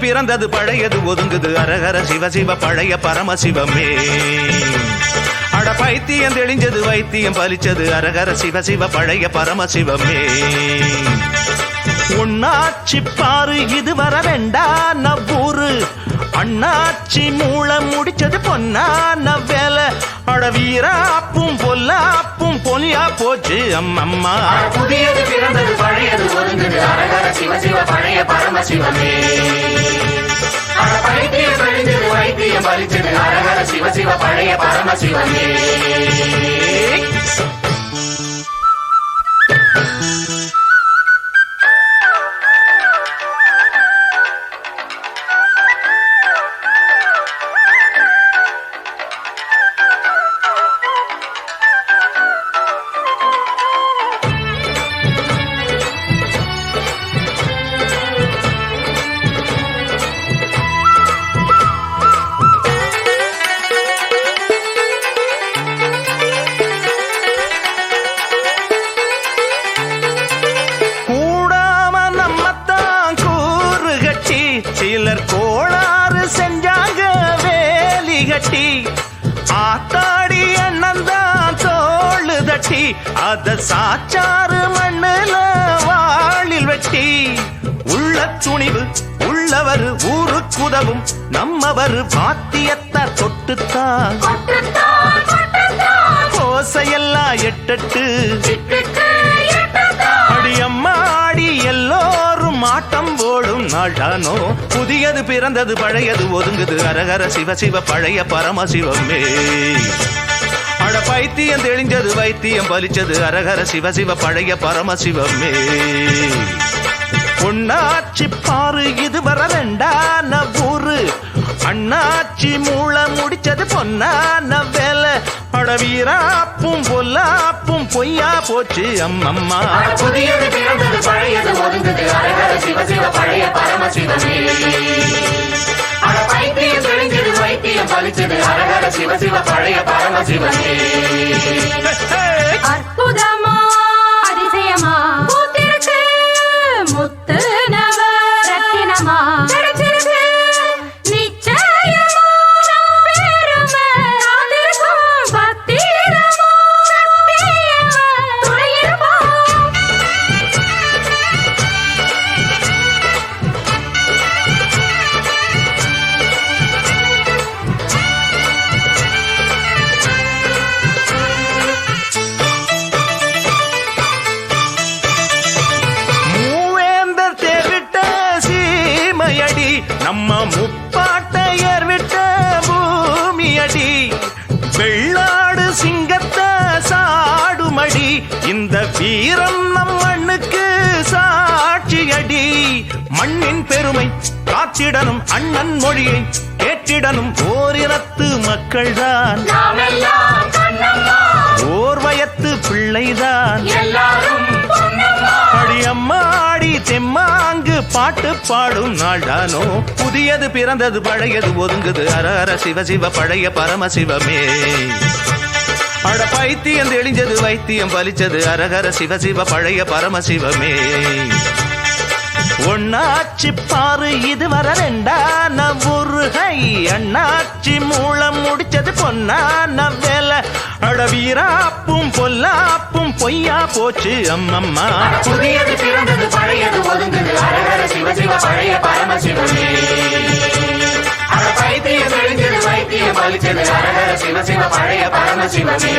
பிறந்தது பழையது ஒதுங்குது அரகர சிவ சிவ பழைய பரமசிவமே. அட பைத்தியம் தெளிஞ்சது வைத்தியம் பலிச்சது அரகர சிவ சிவ பழைய பரமசிவமே. உன்னாச்சி பாரு இது வர வேண்டான ஊரு அண்ணாச்சி மூலம் முடிச்சது பொன்னான வேலை. அட வீராப்பும் பொல்லாப்பும் பொலியா போச்சு அம்மம்மா. புதியது பிறந்தது பழையது ஒதுங்குது அரகர சிவ சிவ பழைய பரமசிவமே. பைத்தியம் தெளிஞ்சது வைத்தியம் பலிச்சது அரகர சிவ சிவ பழைய பரமசிவமே. சிலர் கோளாறு செஞ்சாங்க வேலி கட்டி ஆத்தாடி அண்ணந்தான் தோளு தட்டி அத சாச்சாறு மண்ணுல வாளில் வெட்டி. உள்ள துணிவு உள்ளவர் ஊருக்குதவும் நம்மவர் பாத்தியத்தை தொட்டுத்தான் கோசையெல்லாம் எட்டட்டு அடியம்மாடி எல்லோரும் ஆட்டம் போடும் நாடானோ. புதியது பிறந்தது பழையது ஒதுங்குது அரகர சிவ சிவ பழைய பரமசிவமே. அட பைத்தியம் தெளிஞ்சது வைத்தியம் பலிச்சது அரகர சிவ சிவ பழைய பரமசிவமே. பொன்னாச்சி பாரு இது வர ரெண்டான ஊரு அண்ணாச்சி மூலம் முடிச்சது பொன்னான வேலை. அட வீராப்பும் பொல்லாப்பும் பொய்யா போச்சு அம்மம்மா. புதியது பிறந்தது பழையது ஒதுங்குது அரகர சிவ சிவ பழைய பரமசிவமே. பைத்தியம் தெளிஞ்சது வைத்தியம் பலிச்சது அரகர சிவ சிவ பழைய பரமசிவமே. அற்புதமா அதிசயமா பூத்திருக்கு முத்து நவ ரத்தினமா கிடைச்சிருக்கு நிச்சயமா நம் பெருமை காத்திருக்கும் பத்திரமா சத்தியமா துணையிருப்போம். நம்ம முப்பாட்டையர் விட்ட பூமியடி வெள்ளாடு சிங்கத்தை சாடுமடி. இந்த வீரம் நம் மண்ணுக்கு சாட்சியடி. மண்ணின் பெருமை காத்திடனும் அண்ணன் மொழியை கேட்டிடனும் ஓரினத்து மக்கள்தான் ஓர் வயத்து பிள்ளைதான். அடியம்மாடி தெம்மாங்கு பாட்டு பாடும் நாடானோ. புதியது பிறந்தது பழையது ஒதுங்குது அரஹர சிவ சிவ பழைய பரமசிவமே. அட பைத்தியம் தெளிஞ்சது வைத்தியம் பலிச்சது அரஹர சிவ சிவ பழைய பரமசிவமே. ஒன்னாச்சி பாரு இது வர ரெண்டான ஊருகை அண்ணாச்சி மூலம் முடிச்சது பொன்னான வேலை. அட வீராப்பும் பொல்லாப்பும் பொய்யா போச்சு அம்மம்மா. புதியது பிறந்தது பழையது ஒதுங்குது அரகர சிவ சிவ பழைய பரமசிவமே. பைத்தியம் தெளிஞ்சது வைத்தியம் பலிச்சது அரகர சிவ சிவ பழைய பரமசிவமே.